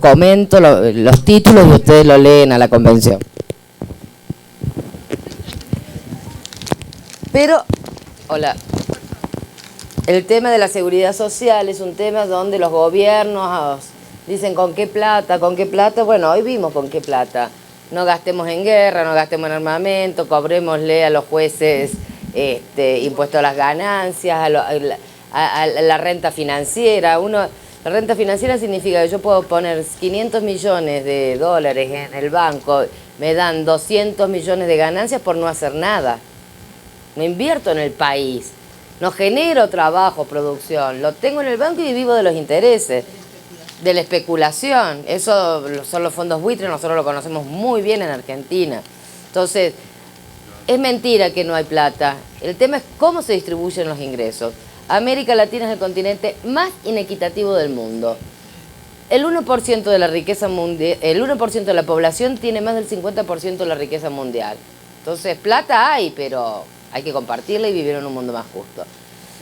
comento los títulos y ustedes lo leen a la convención. Pero, hola, el tema de la seguridad social es un tema donde los gobiernos dicen ¿con qué plata? ¿Con qué plata? Bueno, hoy vimos con qué plata. No gastemos en guerra, no gastemos en armamento, cobrémosle a los jueces impuesto a las ganancias, a la renta financiera. La renta financiera significa que yo puedo poner 500 millones de dólares en el banco, me dan 200 millones de ganancias por no hacer nada. No invierto en el país, no genero trabajo, producción, lo tengo en el banco y vivo de los intereses, de la especulación. Eso son los fondos buitres, nosotros lo conocemos muy bien en Argentina. Entonces, es mentira que no hay plata. El tema es cómo se distribuyen los ingresos. América Latina es el continente más inequitativo del mundo. El 1% de la riqueza mundial, el 1% de la población tiene más del 50% de la riqueza mundial. Entonces, plata hay, pero hay que compartirla y vivir en un mundo más justo.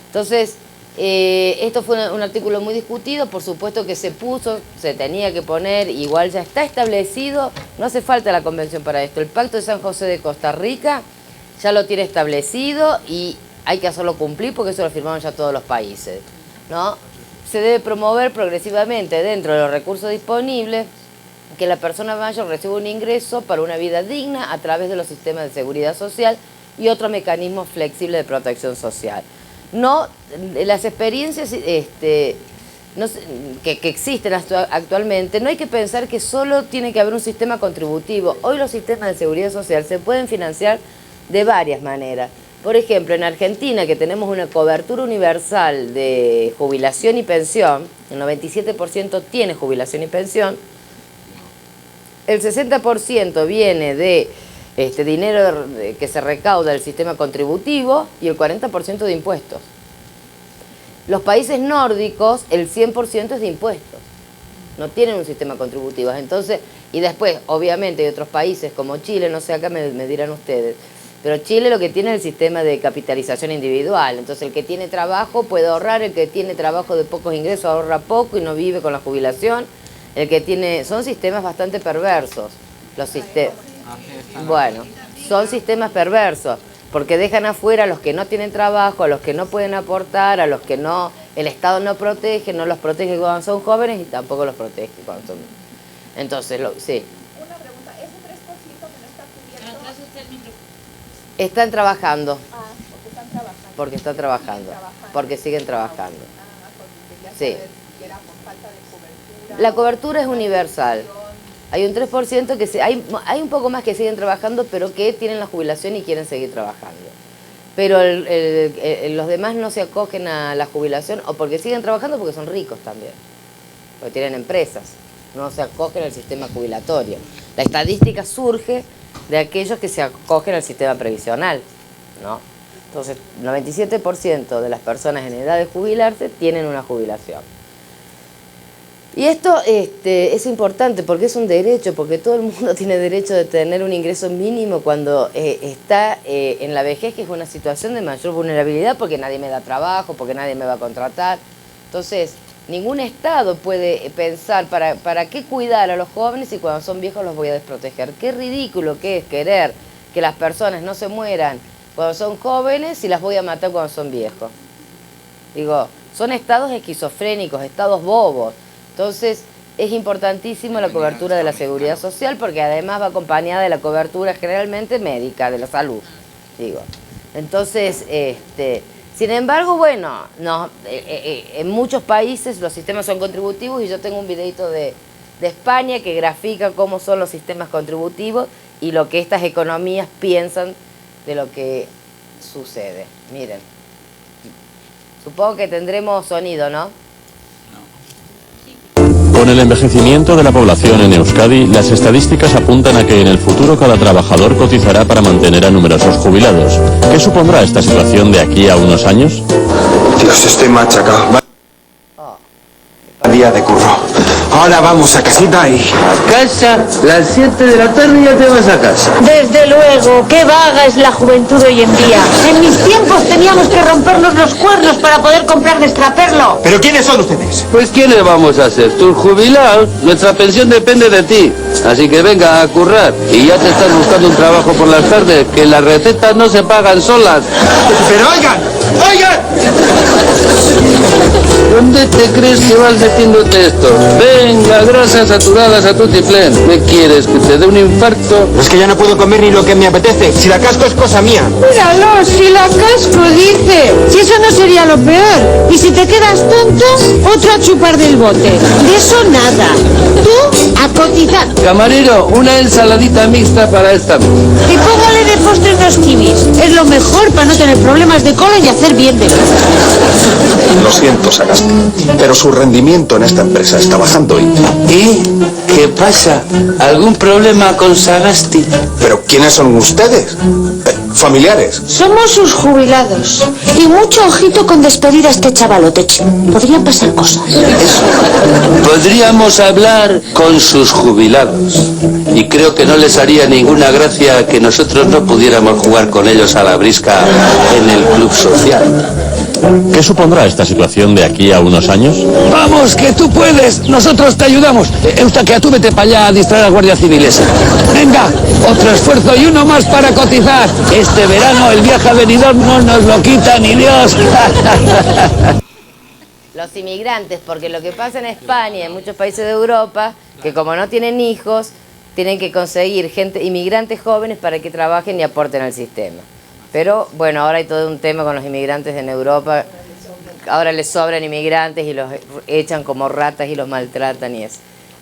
Entonces, esto fue un artículo muy discutido, por supuesto que se puso, se tenía que poner, igual ya está establecido, no hace falta la convención para esto. El Pacto de San José de Costa Rica ya lo tiene establecido y hay que hacerlo cumplir porque eso lo firmaron ya todos los países, ¿no? Se debe promover progresivamente dentro de los recursos disponibles que la persona mayor reciba un ingreso para una vida digna a través de los sistemas de seguridad social y otros mecanismos flexibles de protección social. No, las experiencias que existen actualmente, no hay que pensar que solo tiene que haber un sistema contributivo. Hoy los sistemas de seguridad social se pueden financiar de varias maneras. Por ejemplo, en Argentina, que tenemos una cobertura universal de jubilación y pensión, el 97% tiene jubilación y pensión, el 60% viene de dinero que se recauda del sistema contributivo y el 40% de impuestos. Los países nórdicos, el 100% es de impuestos. No tienen un sistema contributivo. Entonces, y después, obviamente, hay otros países como Chile, no sé, acá me dirán ustedes, pero Chile lo que tiene es el sistema de capitalización individual. Entonces, el que tiene trabajo puede ahorrar, el que tiene trabajo de pocos ingresos ahorra poco y no vive con la jubilación. El que tiene... Son sistemas bastante perversos, los sistemas. Bueno, son sistemas perversos, porque dejan afuera a los que no tienen trabajo, a los que no pueden aportar, a los que no, el Estado no protege, no los protege cuando son jóvenes y tampoco los protege cuando son... Entonces, sí. Una pregunta, ¿ese 3% que no está cubierto? Están trabajando. Porque están trabajando. Porque están trabajando. Porque siguen trabajando. Sí. Era por falta de cobertura. La cobertura es universal. Hay un 3% que hay un poco más que siguen trabajando, pero que tienen la jubilación y quieren seguir trabajando. Pero los demás no se acogen a la jubilación, o porque siguen trabajando porque son ricos también, porque tienen empresas, no se acogen al sistema jubilatorio. La estadística surge de aquellos que se acogen al sistema previsional, ¿no? Entonces, el 97% de las personas en edad de jubilarse tienen una jubilación. Y esto es importante porque es un derecho, porque todo el mundo tiene derecho de tener un ingreso mínimo cuando está en la vejez, que es una situación de mayor vulnerabilidad porque nadie me da trabajo, porque nadie me va a contratar. Entonces, ningún Estado puede pensar para qué cuidar a los jóvenes y cuando son viejos los voy a desproteger. Qué ridículo que es querer que las personas no se mueran cuando son jóvenes y las voy a matar cuando son viejos. Digo, son estados esquizofrénicos, estados bobos. Entonces, es importantísimo la cobertura de la seguridad social porque además va acompañada de la cobertura generalmente médica, de la salud, digo. Entonces, sin embargo, bueno, en muchos países los sistemas son contributivos y yo tengo un videito de España que grafica cómo son los sistemas contributivos y lo que estas economías piensan de lo que sucede. Miren, supongo que tendremos sonido, ¿no? Con el envejecimiento de la población en Euskadi, las estadísticas apuntan a que en el futuro cada trabajador cotizará para mantener a numerosos jubilados. ¿Qué supondrá esta situación de aquí a unos años? Dios, estoy machacado. Día de curro. Ahora vamos a casita y... A casa, las 7 de la tarde ya te vas a casa. Desde luego, qué vaga es la juventud hoy en día. En mis tiempos teníamos que rompernos los cuernos para poder comprar extraperlo. ¿Pero quiénes son ustedes? Pues ¿quiénes vamos a ser? Tus jubilados. Nuestra pensión depende de ti. Así que venga a currar. Y ya te estás buscando un trabajo por las tardes, que las recetas no se pagan solas. ¡Pero oigan! ¡Oigan! ¿Dónde te crees que vas metiéndote esto? Venga, grasas saturadas a tu tiplén. ¿Qué quieres? ¿Que te dé un infarto? Es que ya no puedo comer ni lo que me apetece. Si la casco es cosa mía. Míralo, si la casco, dice. Si eso no sería lo peor. Y si te quedas tonto, otro a chupar del bote. De eso nada. Tú a cotizar. Camarero, una ensaladita mixta para esta. Y póngale de postre unos kiwis. Es lo mejor para no tener problemas de colon y hacer bien de vida. Lo siento, Sagasti, pero su rendimiento en esta empresa está bajando ¿Y qué pasa? ¿Algún problema con Sagasti? ¿Pero quiénes son ustedes? ¿Familiares? Somos sus jubilados. Y mucho ojito con despedir a este chavalote. Podrían pasar cosas. Podríamos hablar con sus jubilados. Y creo que no les haría ninguna gracia que nosotros no pudiéramos jugar con ellos a la brisca en el club social. ¿Qué supondrá esta situación de aquí a unos años? Vamos, que tú puedes, nosotros te ayudamos. Eustaquia, tú vete para allá a distraer a guardias civiles. Venga, otro esfuerzo y uno más para cotizar. Este verano el viaje a Benidorm no nos lo quita ni Dios. Los inmigrantes, porque lo que pasa en España y en muchos países de Europa, que como no tienen hijos, tienen que conseguir inmigrantes jóvenes para que trabajen y aporten al sistema. Pero bueno, ahora hay todo un tema con los inmigrantes en Europa. Ahora les sobran inmigrantes y los echan como ratas y los maltratan y es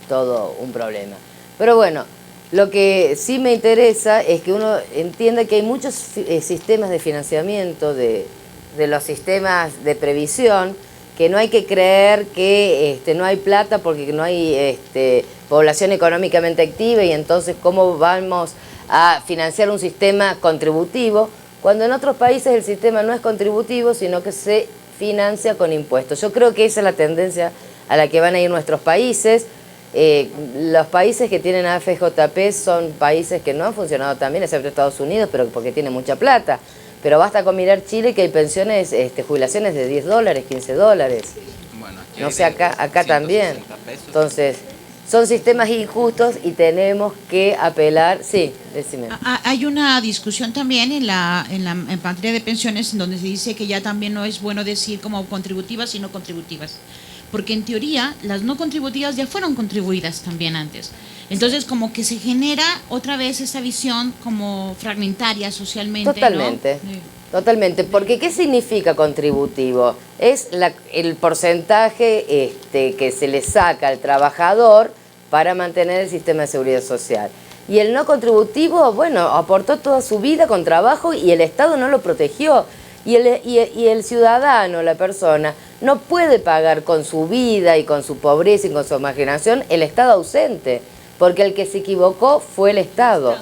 todo un problema. Pero bueno, lo que sí me interesa es que uno entienda que hay muchos sistemas de financiamiento de los sistemas de previsión, que no hay que creer que no hay plata porque no hay población económicamente activa y entonces cómo vamos a financiar un sistema contributivo, cuando en otros países el sistema no es contributivo, sino que se financia con impuestos. Yo creo que esa es la tendencia a la que van a ir nuestros países. Los países que tienen AFJP son países que no han funcionado tan bien, excepto Estados Unidos, pero porque tienen mucha plata. Pero basta con mirar Chile, que hay pensiones, jubilaciones de $10, $15. Bueno, no sé, acá también. Entonces, son sistemas injustos y tenemos que apelar. Sí, decime. Hay una discusión también en materia de pensiones en donde se dice que ya también no es bueno decir como contributivas sino contributivas. Porque en teoría las no contributivas ya fueron contribuidas también antes. Entonces como que se genera otra vez esa visión como fragmentaria socialmente. Totalmente, ¿no? Sí. Totalmente. Porque ¿qué significa contributivo? Es el porcentaje que se le saca al trabajador para mantener el sistema de seguridad social. Y el no contributivo, bueno, aportó toda su vida con trabajo y el Estado no lo protegió. Y el ciudadano, la persona, no puede pagar con su vida y con su pobreza y con su imaginación el Estado ausente, porque el que se equivocó fue el Estado,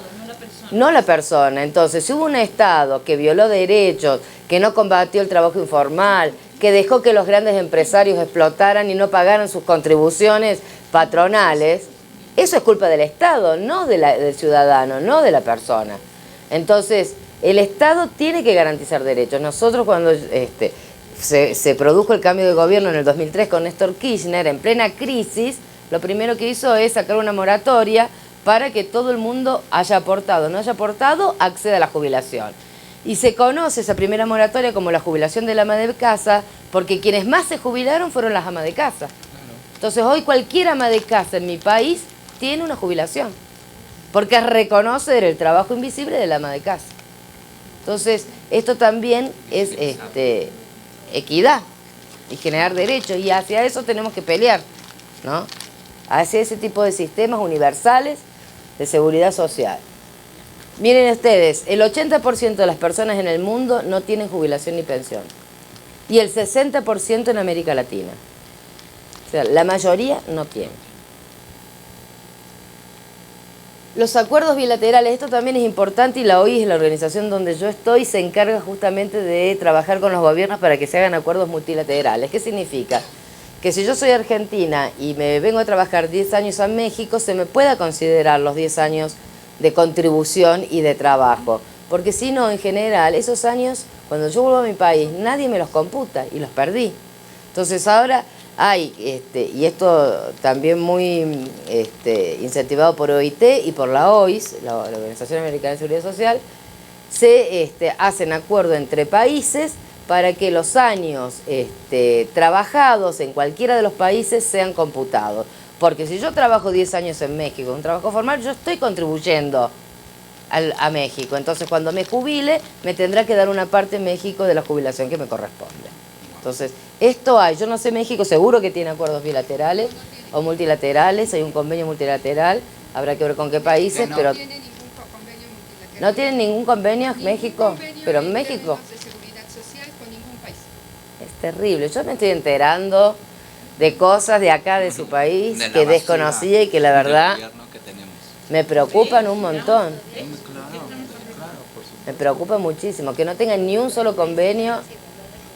no la persona. Entonces, si hubo un Estado que violó derechos, que no combatió el trabajo informal, que dejó que los grandes empresarios explotaran y no pagaran sus contribuciones patronales, eso es culpa del Estado, no del ciudadano, no de la persona. Entonces, el Estado tiene que garantizar derechos. Nosotros cuando se produjo el cambio de gobierno en el 2003 con Néstor Kirchner, en plena crisis, lo primero que hizo es sacar una moratoria para que todo el mundo haya aportado. No haya aportado, acceda a la jubilación. Y se conoce esa primera moratoria como la jubilación del ama de casa, porque quienes más se jubilaron fueron las amas de casa. Entonces hoy cualquier ama de casa en mi país tiene una jubilación, porque es reconocer el trabajo invisible del ama de casa. Entonces, esto también es equidad y generar derechos, y hacia eso tenemos que pelear, ¿no? Hacia ese tipo de sistemas universales de seguridad social. Miren ustedes, el 80% de las personas en el mundo no tienen jubilación ni pensión, y el 60% en América Latina. O sea, la mayoría no tiene. Los acuerdos bilaterales, esto también es importante, y la OIS, la organización donde yo estoy, se encarga justamente de trabajar con los gobiernos para que se hagan acuerdos multilaterales. ¿Qué significa? que si yo soy argentina y me vengo a trabajar 10 años a México, se me pueda considerar los 10 años de contribución y de trabajo. Porque si no, en general, esos años, cuando yo vuelvo a mi país, nadie me los computa y los perdí. Entonces ahora hay, y esto también muy incentivado por OIT y por la OIS, la Organización Americana de Seguridad Social, se hacen acuerdos entre países para que los años trabajados en cualquiera de los países sean computados. Porque si yo trabajo 10 años en México, un trabajo formal, yo estoy contribuyendo a México. Entonces, cuando me jubile, me tendrá que dar una parte en México de la jubilación que me corresponde. Entonces, esto hay. Yo no sé, México seguro que tiene acuerdos bilaterales o multilaterales, hay un convenio multilateral, habrá que ver con qué países, pero... ¿No tienen ningún convenio México? Pero México... Es terrible. Yo me estoy enterando de cosas de acá, de su país, que desconocía y que la verdad me preocupan un montón. Me preocupa muchísimo. Que no tengan ni un solo convenio,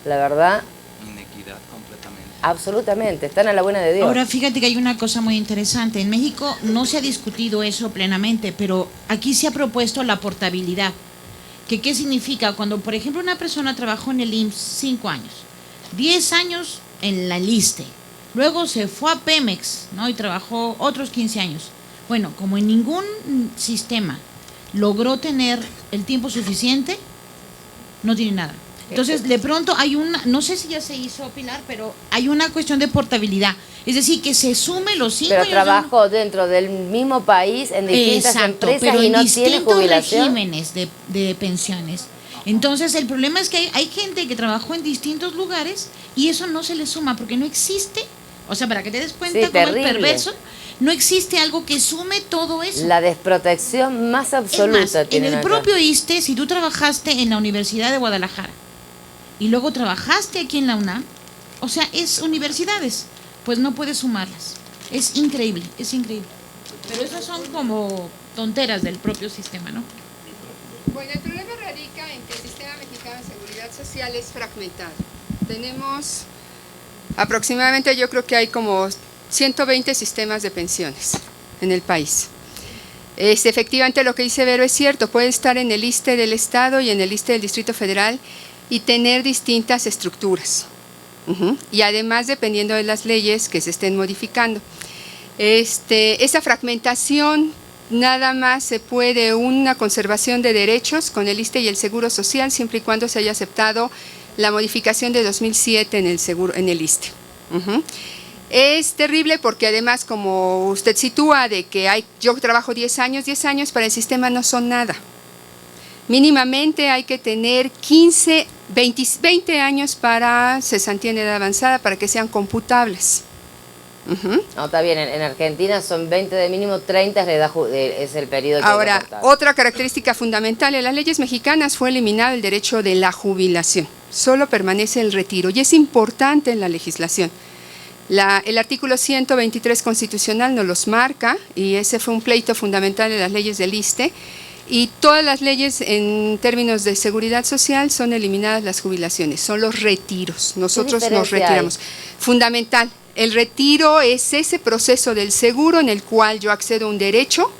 la verdad. Inequidad completamente. Absolutamente, están a la buena de Dios. Ahora, fíjate que hay una cosa muy interesante. En México no se ha discutido eso plenamente, pero aquí se ha propuesto la portabilidad. ¿Qué significa? Cuando, por ejemplo, una persona trabajó en el IMSS 5 años, 10 años en la LISTE, luego se fue a Pemex, ¿no? Y trabajó otros 15 años. Bueno, como en ningún sistema logró tener el tiempo suficiente, no tiene nada. Entonces, de pronto hay una, no sé si ya se hizo, Pilar, pero hay una cuestión de portabilidad. Es decir, que se sume los 5 años. Pero trabajó dentro del mismo país, en distintas empresas, pero y no tiene jubilación. Regímenes de pensiones. Entonces, el problema es que hay gente que trabajó en distintos lugares y eso no se le suma porque no existe, o sea, para que te des cuenta Sí, cómo es terrible. perverso, no existe algo que sume todo eso. La desprotección más absoluta Es más, en tienen el acá. propio ISSSTE, si tú trabajaste en la Universidad de Guadalajara y luego trabajaste aquí en la UNAM, o sea, es universidades, pues no puedes sumarlas. Es increíble, es increíble. Pero esas son como tonteras del propio sistema, ¿no? Bueno, el problema radica en que el sistema mexicano de seguridad social es fragmentado. Tenemos aproximadamente, yo creo que hay como 120 sistemas de pensiones en el país. Efectivamente lo que dice Vero es cierto, puede estar en el ISSSTE del Estado y en el ISSSTE del Distrito Federal y tener distintas estructuras. Y además dependiendo de las leyes que se estén modificando. Esa fragmentación nada más se puede una conservación de derechos con el ISSSTE y el Seguro Social siempre y cuando se haya aceptado la modificación de 2007 en el ISSSTE. Es terrible porque además, como usted sitúa, de que yo trabajo 10 años para el sistema no son nada. Mínimamente hay que tener 15, 20 años para cesantía en edad avanzada para que sean computables. No, está bien, en Argentina son 20 de mínimo, 30 es el periodo que Ahora, hay que cortar. otra característica fundamental en las leyes mexicanas fue eliminado el derecho de la jubilación. Solo permanece el retiro y es importante en la legislación. El artículo 123 constitucional nos los marca y ese fue un pleito fundamental de las leyes del ISSSTE y todas las leyes en términos de seguridad social son eliminadas las jubilaciones, son los retiros, nosotros nos retiramos. Fundamental, el retiro es ese proceso del seguro en el cual yo accedo a un derecho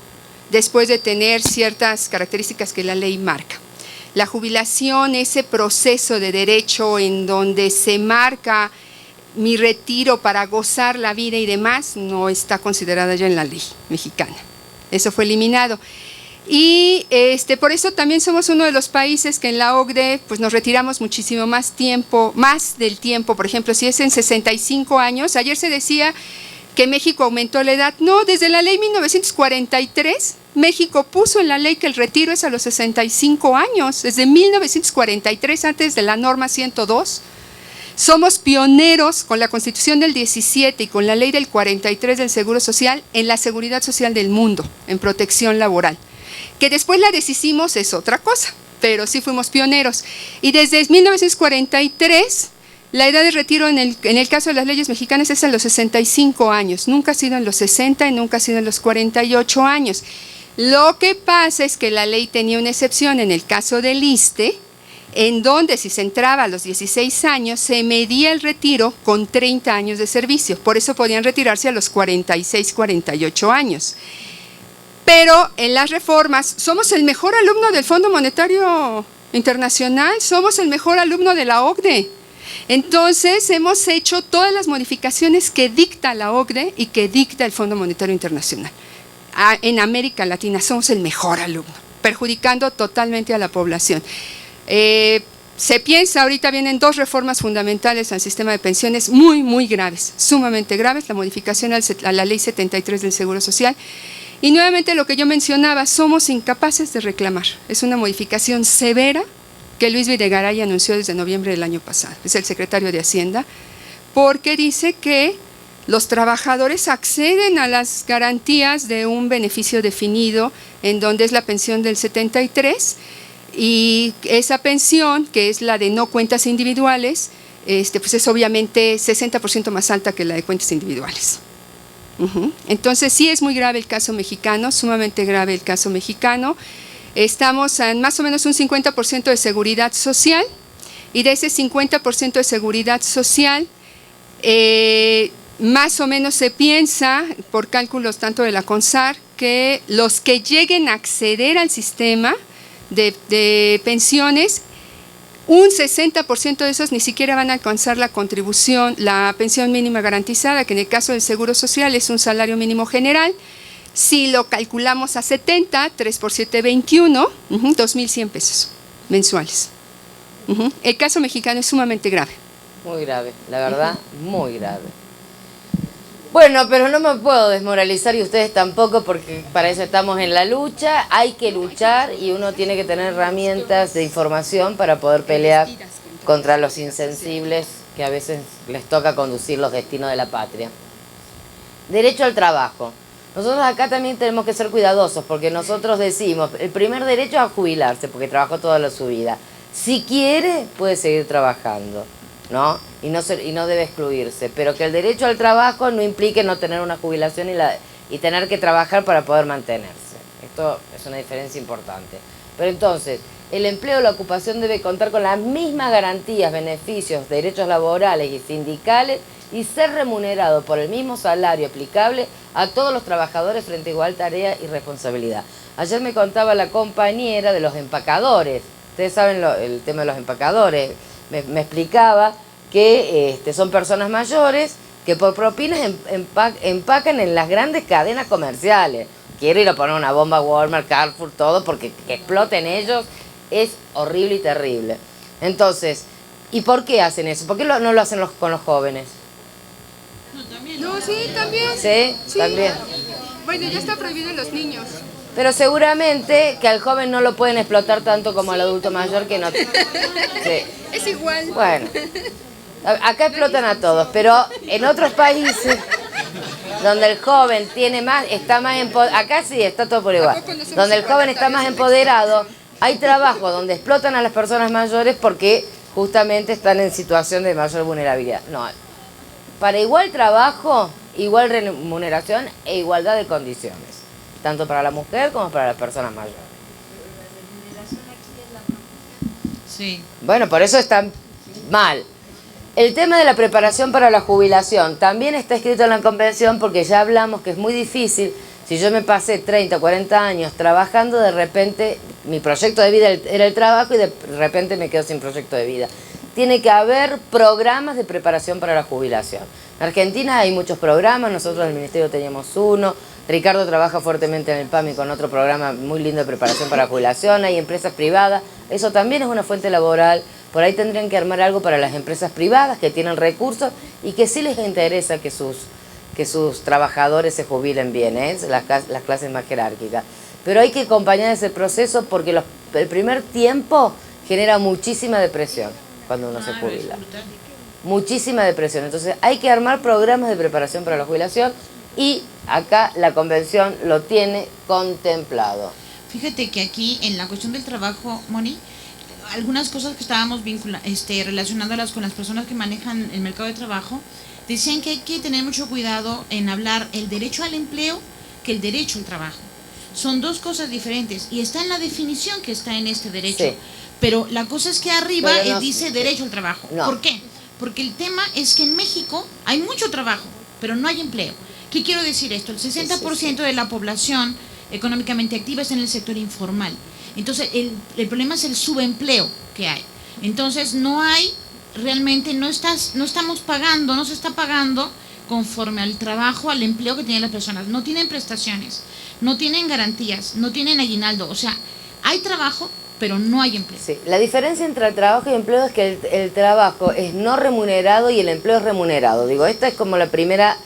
después de tener ciertas características que la ley marca. La jubilación, ese proceso de derecho en donde se marca mi retiro para gozar la vida y demás, no está considerada ya en la ley mexicana. Eso fue eliminado. Y por eso también somos uno de los países que en la OCDE pues nos retiramos muchísimo más tiempo, más del tiempo. Por ejemplo, si es en 65 años, ayer se decía que México aumentó la edad. No, desde la ley 1943, México puso en la ley que el retiro es a los 65 años, desde 1943, antes de la norma 102. Somos pioneros con la Constitución del 17 y con la ley del 43 del Seguro Social en la seguridad social del mundo, en protección laboral. Que después la deshicimos es otra cosa, pero sí fuimos pioneros. Y desde 1943, la edad de retiro en el caso de las leyes mexicanas es a los 65 años, nunca ha sido en los 60 y nunca ha sido en los 48 años. Lo que pasa es que la ley tenía una excepción en el caso del ISSSTE, en donde si se entraba a los 16 años, se medía el retiro con 30 años de servicio. Por eso podían retirarse a los 46, 48 años. Pero en las reformas, somos el mejor alumno del Fondo Monetario Internacional, somos el mejor alumno de la OCDE. Entonces, hemos hecho todas las modificaciones que dicta la OCDE y que dicta el Fondo Monetario Internacional. En América Latina somos el mejor alumno, perjudicando totalmente a la población. Se piensa, ahorita vienen 2 reformas fundamentales al sistema de pensiones muy, muy graves, sumamente graves, la modificación a la Ley 73 del Seguro Social. Y nuevamente lo que yo mencionaba, somos incapaces de reclamar. Es una modificación severa que Luis Videgaray anunció desde noviembre del año pasado, es el secretario de Hacienda, porque dice que los trabajadores acceden a las garantías de un beneficio definido, en donde es la pensión del 73, y esa pensión, que es la de no cuentas individuales, pues es obviamente 60% más alta que la de cuentas individuales. Entonces sí es muy grave el caso mexicano, sumamente grave el caso mexicano. Estamos en más o menos un 50% de seguridad social, y de ese 50% de seguridad social, más o menos se piensa, por cálculos tanto de la CONSAR, que los que lleguen a acceder al sistema de pensiones, un 60% de esos ni siquiera van a alcanzar la contribución, la pensión mínima garantizada, que en el caso del Seguro Social es un salario mínimo general. Si lo calculamos a 70, 3 por 7, 21, 2,100 pesos mensuales. El caso mexicano es sumamente grave. Muy grave, la verdad, muy grave. Bueno, pero no me puedo desmoralizar y ustedes tampoco, porque para eso estamos en la lucha. Hay que luchar y uno tiene que tener herramientas de información para poder pelear contra los insensibles que a veces les toca conducir los destinos de la patria. Derecho al trabajo. Nosotros acá también tenemos que ser cuidadosos, porque nosotros decimos, el primer derecho es a jubilarse, porque trabajó toda su vida. Si quiere, puede seguir trabajando, ¿no? Y no debe excluirse, pero que el derecho al trabajo no implique no tener una jubilación y tener que trabajar para poder mantenerse. Esto es una diferencia importante. Pero entonces, el empleo o la ocupación debe contar con las mismas garantías, beneficios, derechos laborales y sindicales, y ser remunerado por el mismo salario aplicable a todos los trabajadores frente a igual tarea y responsabilidad. Ayer me contaba la compañera de los empacadores. Ustedes saben el tema de los empacadores. Me explicaba que son personas mayores que por propinas empacan en las grandes cadenas comerciales. Quiero ir a poner una bomba a Walmart, Carrefour, todo, porque que exploten ellos es horrible y terrible. Entonces, ¿y por qué hacen eso? ¿Por qué no lo hacen con los jóvenes? No, sí, también. ¿Sí? Sí. También. Bueno, ya está prohibido en los niños. Pero seguramente que al joven no lo pueden explotar tanto como al adulto mayor, que no... Sí. Es igual. Bueno, acá explotan a todos, pero en otros países donde el joven tiene más, está más empoderado, acá sí está todo por igual, donde el joven está más empoderado, hay trabajo donde explotan a las personas mayores porque justamente están en situación de mayor vulnerabilidad. No, para igual trabajo, igual remuneración e igualdad de condiciones, tanto para la mujer como para las personas mayores. Sí. Bueno, por eso está mal. El tema de la preparación para la jubilación también está escrito en la convención, porque ya hablamos que es muy difícil. Si yo me pasé 30, 40 años trabajando, de repente mi proyecto de vida era el trabajo y de repente me quedo sin proyecto de vida. Tiene que haber programas de preparación para la jubilación. En Argentina hay muchos programas, nosotros en el Ministerio teníamos uno, Ricardo trabaja fuertemente en el PAMI con otro programa muy lindo de preparación para la jubilación, hay empresas privadas, eso también es una fuente laboral. Por ahí tendrían que armar algo para las empresas privadas que tienen recursos y que sí les interesa que sus trabajadores se jubilen bien, las clases más jerárquicas. Pero hay que acompañar ese proceso porque el primer tiempo genera muchísima depresión cuando uno se jubila. Muchísima depresión. Entonces hay que armar programas de preparación para la jubilación y acá la convención lo tiene contemplado. Fíjate que aquí en la cuestión del trabajo, Moni, algunas cosas que estábamos relacionándolas con las personas que manejan el mercado de trabajo, decían que hay que tener mucho cuidado en hablar el derecho al empleo que el derecho al trabajo. Son dos cosas diferentes y está en la definición que está en este derecho. Sí. Pero la cosa es que arriba Pero no- dice derecho al trabajo. No. ¿Por qué? Porque el tema es que en México hay mucho trabajo, pero no hay empleo. ¿Qué quiero decir esto? El 60% de la población económicamente activa está en el sector informal. Entonces, el problema es el subempleo que hay. Entonces, no hay, realmente no estamos pagando, no se está pagando conforme al trabajo, al empleo que tienen las personas. No tienen prestaciones, no tienen garantías, no tienen aguinaldo. O sea, hay trabajo, pero no hay empleo. Sí, la diferencia entre el trabajo y el empleo es que el trabajo es no remunerado y el empleo es remunerado. Digo, esta es como la primera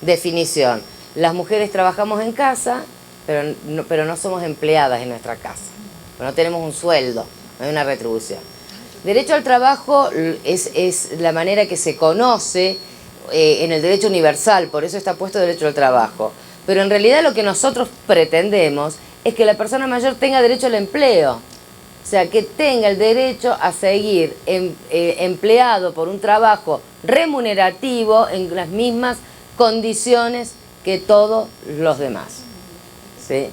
definición. Las mujeres trabajamos en casa, pero no somos empleadas en nuestra casa. No tenemos un sueldo, no hay una retribución. Derecho al trabajo es la manera que se conoce en el derecho universal, por eso está puesto derecho al trabajo. Pero en realidad lo que nosotros pretendemos es que la persona mayor tenga derecho al empleo. O sea, que tenga el derecho a seguir empleado por un trabajo remunerativo en las mismas condiciones que todos los demás. ¿Sí?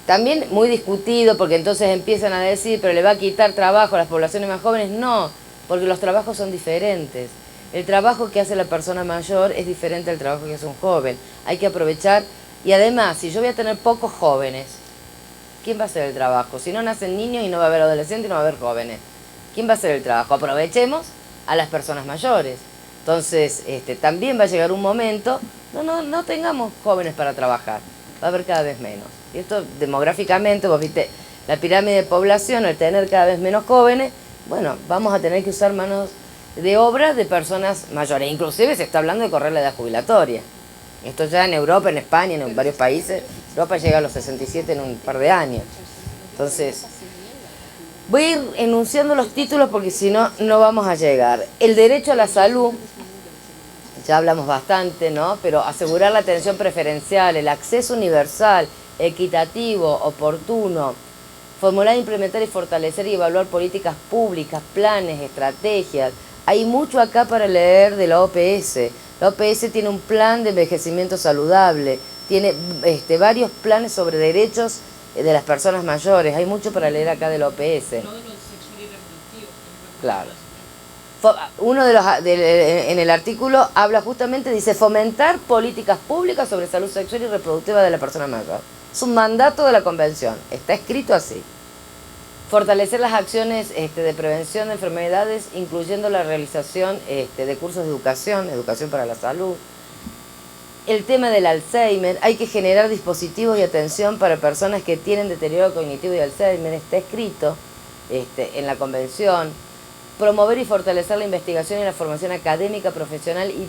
También muy discutido, porque entonces empiezan a decir, pero le va a quitar trabajo a las poblaciones más jóvenes. No, porque los trabajos son diferentes. El trabajo que hace la persona mayor es diferente al trabajo que hace un joven. Hay que aprovechar, y además, si yo voy a tener pocos jóvenes, ¿quién va a hacer el trabajo? Si no nacen niños y no va a haber adolescentes y no va a haber jóvenes, ¿quién va a hacer el trabajo? Aprovechemos a las personas mayores. Entonces, también va a llegar un momento, no tengamos jóvenes para trabajar, va a haber cada vez menos. Y esto demográficamente, vos viste, la pirámide de población, al tener cada vez menos jóvenes, bueno, vamos a tener que usar manos de obra de personas mayores. Inclusive se está hablando de correr la edad jubilatoria. Esto ya en Europa, en España, en varios países. Europa llega a los 67 en un par de años. Entonces, voy a ir enunciando los títulos porque si no, no vamos a llegar. El derecho a la salud, ya hablamos bastante, ¿no? Pero asegurar la atención preferencial, el acceso universal, equitativo, oportuno, formular, implementar y fortalecer y evaluar políticas públicas, planes, estrategias. Hay mucho acá para leer de la OPS. La OPS tiene un plan de envejecimiento saludable, tiene varios planes sobre derechos de las personas mayores. Hay mucho para leer acá de la OPS. Claro. Uno de los en el artículo habla justamente, dice fomentar políticas públicas sobre salud sexual y reproductiva de la persona mayor. Es un mandato de la convención, está escrito así. Fortalecer las acciones de prevención de enfermedades, incluyendo la realización de cursos de educación para la salud. El tema del Alzheimer, hay que generar dispositivos y atención para personas que tienen deterioro cognitivo y Alzheimer, está escrito en la convención. Promover y fortalecer la investigación y la formación académica, profesional y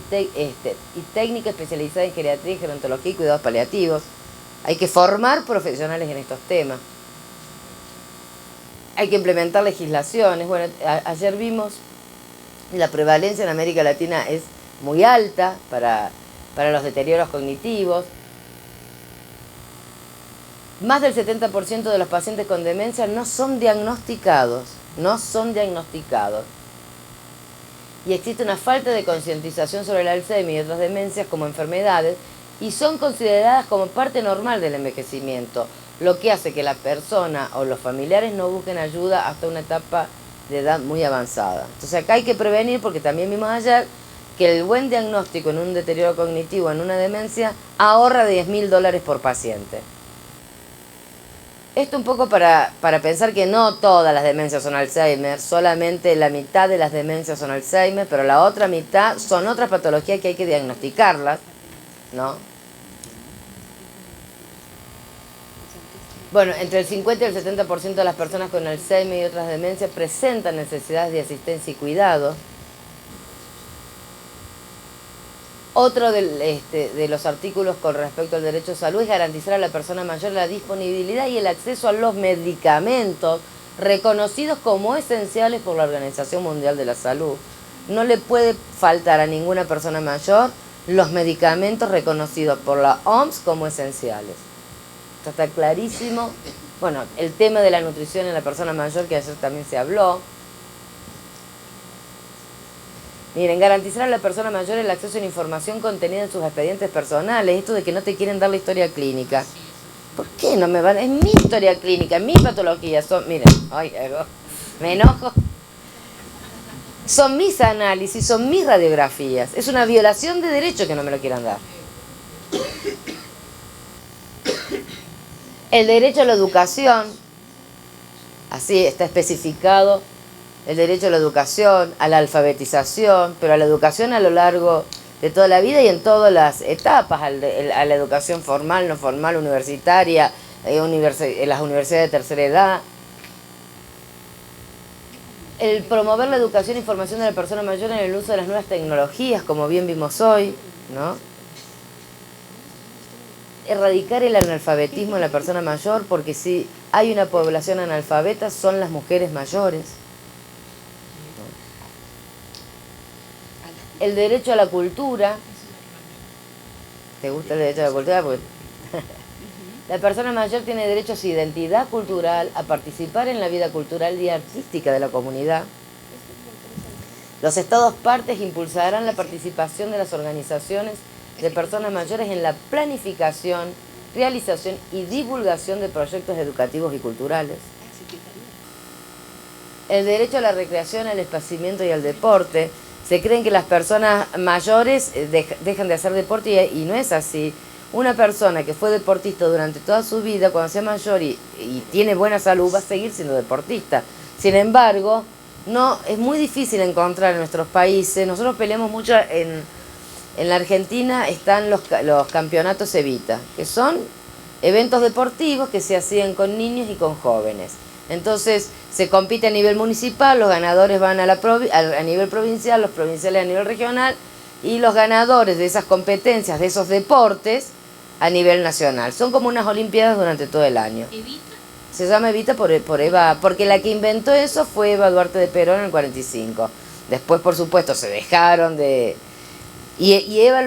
técnica especializada en geriatría, gerontología y cuidados paliativos. Hay que formar profesionales en estos temas. Hay que implementar legislaciones. Bueno, ayer vimos la prevalencia en América Latina es muy alta para los deterioros cognitivos. Más del 70% de los pacientes con demencia no son diagnosticados. Y existe una falta de concientización sobre el Alzheimer y otras demencias como enfermedades y son consideradas como parte normal del envejecimiento, lo que hace que la persona o los familiares no busquen ayuda hasta una etapa de edad muy avanzada. Entonces acá hay que prevenir, porque también vimos ayer que el buen diagnóstico en un deterioro cognitivo, en una demencia, ahorra $10.000 por paciente. Esto un poco para pensar que no todas las demencias son Alzheimer, solamente la mitad de las demencias son Alzheimer, pero la otra mitad son otras patologías que hay que diagnosticarlas, ¿no? Bueno, entre el 50 y el 70% de las personas con Alzheimer y otras demencias presentan necesidades de asistencia y cuidado. Otro de los artículos con respecto al derecho a salud es garantizar a la persona mayor la disponibilidad y el acceso a los medicamentos reconocidos como esenciales por la Organización Mundial de la Salud. No le puede faltar a ninguna persona mayor los medicamentos reconocidos por la OMS como esenciales. Esto está clarísimo. Bueno, el tema de la nutrición en la persona mayor, que ayer también se habló. Miren, garantizar a la persona mayor el acceso a la información contenida en sus expedientes personales. Esto de que no te quieren dar la historia clínica. ¿Por qué no me van? Es mi historia clínica, mi patología. Miren, ay, me enojo. Son mis análisis, son mis radiografías. Es una violación de derecho que no me lo quieran dar. El derecho a la educación, así está especificado, el derecho a la educación, a la alfabetización, pero a la educación a lo largo de toda la vida y en todas las etapas, a la educación formal, no formal, universitaria, en las universidades de tercera edad. El promover la educación y formación de la persona mayor en el uso de las nuevas tecnologías, como bien vimos hoy, ¿no? Erradicar el analfabetismo en la persona mayor, porque si hay una población analfabeta son las mujeres mayores. El derecho a la cultura. ¿Te gusta el derecho a la cultura? Pues la persona mayor tiene derecho a su identidad cultural, a participar en la vida cultural y artística de la comunidad. Los Estados partes impulsarán la participación de las organizaciones de personas mayores en la planificación, realización y divulgación de proyectos educativos y culturales. El derecho a la recreación, al esparcimiento y al deporte. Se creen que las personas mayores dejan de hacer deporte y no es así. Una persona que fue deportista durante toda su vida, cuando sea mayor y tiene buena salud, va a seguir siendo deportista. Sin embargo, no, es muy difícil encontrar en nuestros países. Nosotros peleamos mucho en la Argentina, están los campeonatos Evita, que son eventos deportivos que se hacían con niños y con jóvenes. Entonces se compite a nivel municipal, los ganadores van a nivel provincial, los provinciales a nivel regional y los ganadores de esas competencias, de esos deportes, a nivel nacional. Son como unas olimpiadas durante todo el año. ¿Evita? Se llama Evita por Eva, porque la que inventó eso fue Eva Duarte de Perón en el 45. Después, por supuesto, se dejaron de... Y Eva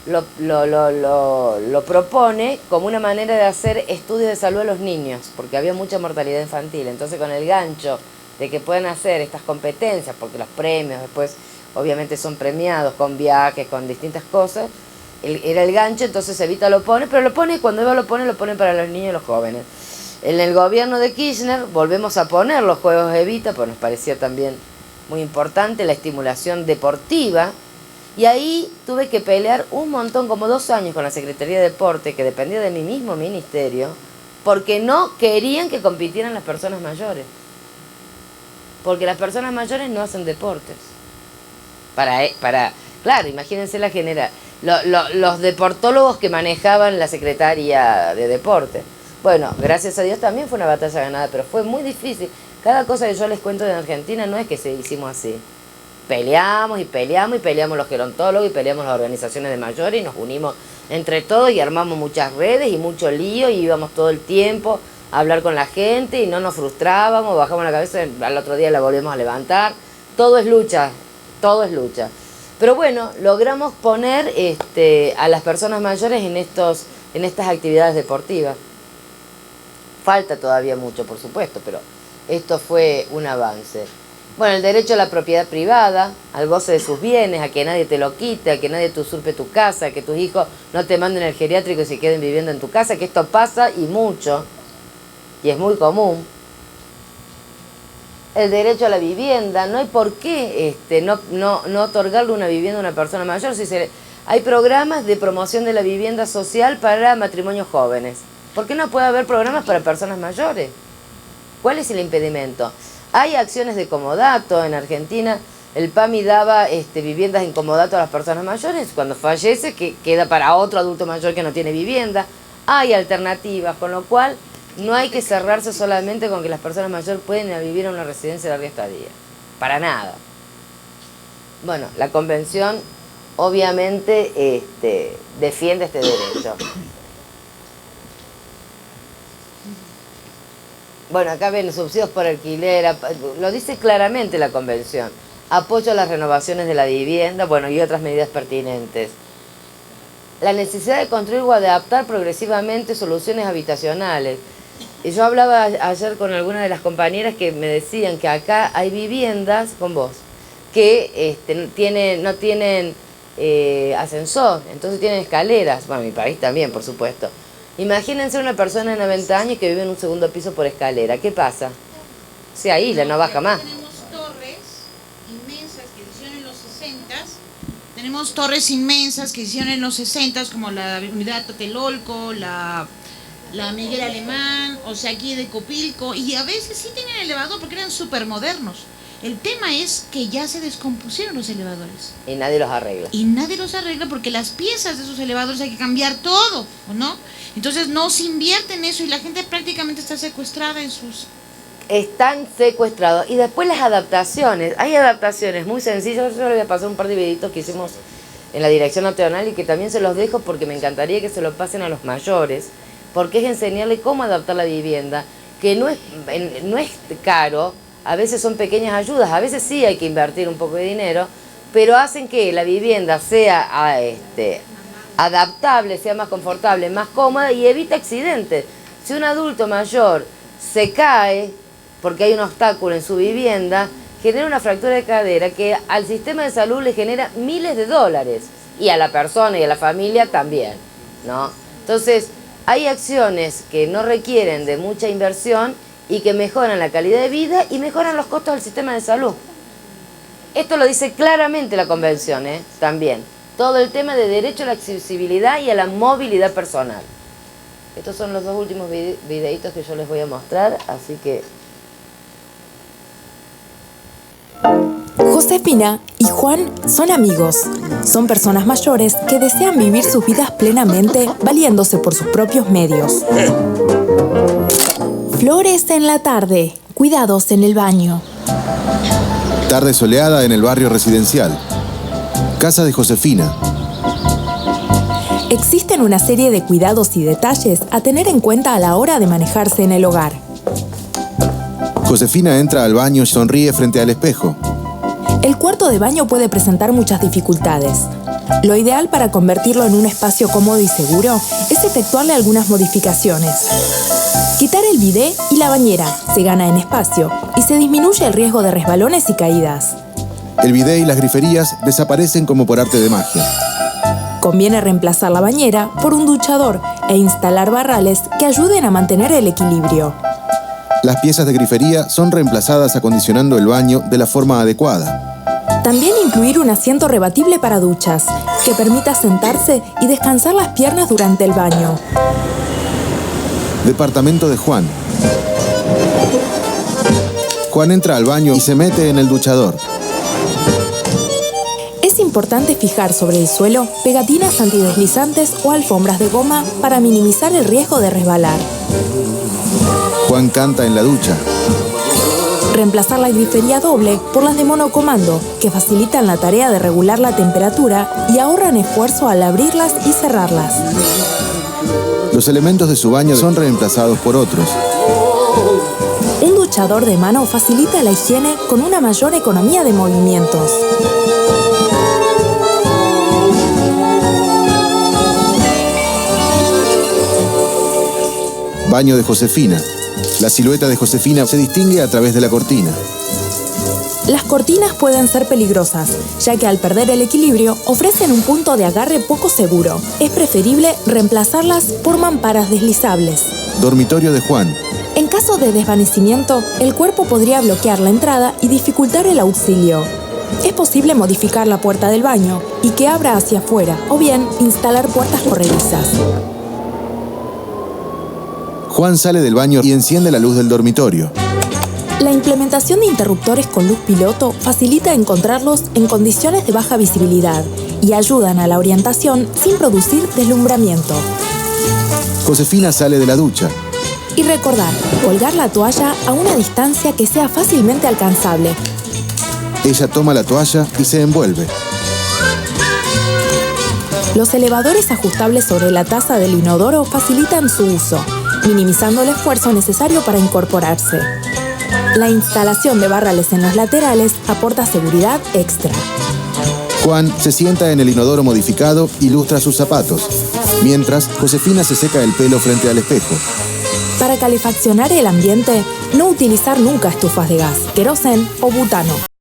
lo propone como una manera de hacer estudios de salud a los niños, porque había mucha mortalidad infantil. Entonces, con el gancho de que puedan hacer estas competencias, porque los premios después obviamente son premiados con viajes, con distintas cosas, era el gancho. Entonces Evita lo pone, pero lo pone, cuando Eva lo pone para los niños y los jóvenes. En el gobierno de Kirchner volvemos a poner los Juegos Evita, pues nos parecía también muy importante la estimulación deportiva. Y ahí tuve que pelear un montón, como 2 años, con la Secretaría de Deporte, que dependía de mi mismo ministerio, porque no querían que compitieran las personas mayores. Porque las personas mayores no hacen deportes. Claro, imagínense la general. Los deportólogos que manejaban la Secretaría de Deporte. Bueno, gracias a Dios también fue una batalla ganada, pero fue muy difícil. Cada cosa que yo les cuento de Argentina no es que se hicimos así. Peleamos los gerontólogos y peleamos las organizaciones de mayores y nos unimos entre todos y armamos muchas redes y mucho lío y íbamos todo el tiempo a hablar con la gente y no nos frustrábamos, bajamos la cabeza, al otro día la volvemos a levantar. Todo es lucha, todo es lucha. Pero bueno, logramos poner a las personas mayores en estas actividades deportivas. Falta todavía mucho, por supuesto, pero esto fue un avance. Bueno, el derecho a la propiedad privada, al goce de sus bienes, a que nadie te lo quite, a que nadie te usurpe tu casa, a que tus hijos no te manden al geriátrico y se queden viviendo en tu casa, que esto pasa y mucho, y es muy común. El derecho a la vivienda, no hay por qué no otorgarle una vivienda a una persona mayor. Hay programas de promoción de la vivienda social para matrimonios jóvenes. ¿Por qué no puede haber programas para personas mayores? ¿Cuál es el impedimento? Hay acciones de comodato. En Argentina el PAMI daba viviendas en comodato a las personas mayores. Cuando fallece queda para otro adulto mayor que no tiene vivienda. Hay alternativas, con lo cual no hay que cerrarse solamente con que las personas mayores pueden ir a vivir en una residencia de larga estadía. Para nada. Bueno, la Convención obviamente defiende este derecho. Bueno, acá ven subsidios por alquiler, lo dice claramente la Convención. Apoyo a las renovaciones de la vivienda, bueno, y otras medidas pertinentes. La necesidad de construir o adaptar progresivamente soluciones habitacionales. Y yo hablaba ayer con algunas de las compañeras que me decían que acá hay viviendas, con vos, que no tienen ascensor, entonces tienen escaleras. Bueno, en mi país también, por supuesto. Imagínense una persona de 90 años que vive en un segundo piso por escalera. ¿Qué pasa? Se aísla, no baja más. Tenemos torres inmensas que hicieron en los 60s. Tenemos torres inmensas que hicieron en los 60s, como la Unidad Tlatelolco, la Miguel Alemán, o sea, aquí de Copilco, y a veces sí tienen elevador porque eran súper modernos. El tema es que ya se descompusieron los elevadores. Y nadie los arregla. Y nadie los arregla porque las piezas de esos elevadores hay que cambiar todo, ¿o no? Entonces no se invierte en eso y la gente prácticamente está secuestrada en sus... Están secuestrados. Y después las adaptaciones. Hay adaptaciones muy sencillas. Yo les voy a pasar un par de videitos que hicimos en la Dirección Nacional y que también se los dejo porque me encantaría que se lo pasen a los mayores, porque es enseñarle cómo adaptar la vivienda, que no es caro, a veces son pequeñas ayudas, a veces sí hay que invertir un poco de dinero, pero hacen que la vivienda sea adaptable, sea más confortable, más cómoda y evita accidentes. Si un adulto mayor se cae porque hay un obstáculo en su vivienda, genera una fractura de cadera que al sistema de salud le genera miles de dólares y a la persona y a la familia también, ¿no? Entonces, hay acciones que no requieren de mucha inversión y que mejoran la calidad de vida y mejoran los costos del sistema de salud. Esto lo dice claramente la Convención, también. Todo el tema de derecho a la accesibilidad y a la movilidad personal. Estos son los dos últimos videitos que yo les voy a mostrar, así que... Josefina y Juan son amigos. Son personas mayores que desean vivir sus vidas plenamente, valiéndose por sus propios medios. Flores en la tarde. Cuidados en el baño. Tarde soleada en el barrio residencial. Casa de Josefina. Existen una serie de cuidados y detalles a tener en cuenta a la hora de manejarse en el hogar. Josefina entra al baño y sonríe frente al espejo. El cuarto de baño puede presentar muchas dificultades. Lo ideal para convertirlo en un espacio cómodo y seguro es efectuarle algunas modificaciones. Quitar el bidé y la bañera, se gana en espacio y se disminuye el riesgo de resbalones y caídas. El bidé y las griferías desaparecen como por arte de magia. Conviene reemplazar la bañera por un duchador e instalar barrales que ayuden a mantener el equilibrio. Las piezas de grifería son reemplazadas acondicionando el baño de la forma adecuada. También incluir un asiento rebatible para duchas, que permita sentarse y descansar las piernas durante el baño. Departamento de Juan. Juan entra al baño y se mete en el duchador. Es importante fijar sobre el suelo pegatinas antideslizantes o alfombras de goma para minimizar el riesgo de resbalar. Juan canta en la ducha. Reemplazar la grifería doble por las de monocomando, que facilitan la tarea de regular la temperatura y ahorran esfuerzo al abrirlas y cerrarlas. Los elementos de su baño son reemplazados por otros. Un duchador de mano facilita la higiene con una mayor economía de movimientos. Baño de Josefina. La silueta de Josefina se distingue a través de la cortina. Las cortinas pueden ser peligrosas, ya que al perder el equilibrio ofrecen un punto de agarre poco seguro. Es preferible reemplazarlas por mamparas deslizables. Dormitorio de Juan. En caso de desvanecimiento, el cuerpo podría bloquear la entrada y dificultar el auxilio. Es posible modificar la puerta del baño y que abra hacia afuera, o bien instalar puertas corredizas. Juan sale del baño y enciende la luz del dormitorio. La implementación de interruptores con luz piloto facilita encontrarlos en condiciones de baja visibilidad y ayudan a la orientación sin producir deslumbramiento. Josefina sale de la ducha. Y recordar, colgar la toalla a una distancia que sea fácilmente alcanzable. Ella toma la toalla y se envuelve. Los elevadores ajustables sobre la taza del inodoro facilitan su uso, minimizando el esfuerzo necesario para incorporarse. La instalación de barrales en los laterales aporta seguridad extra. Juan se sienta en el inodoro modificado y lustra sus zapatos, mientras Josefina se seca el pelo frente al espejo. Para calefaccionar el ambiente, no utilizar nunca estufas de gas, querosén o butano.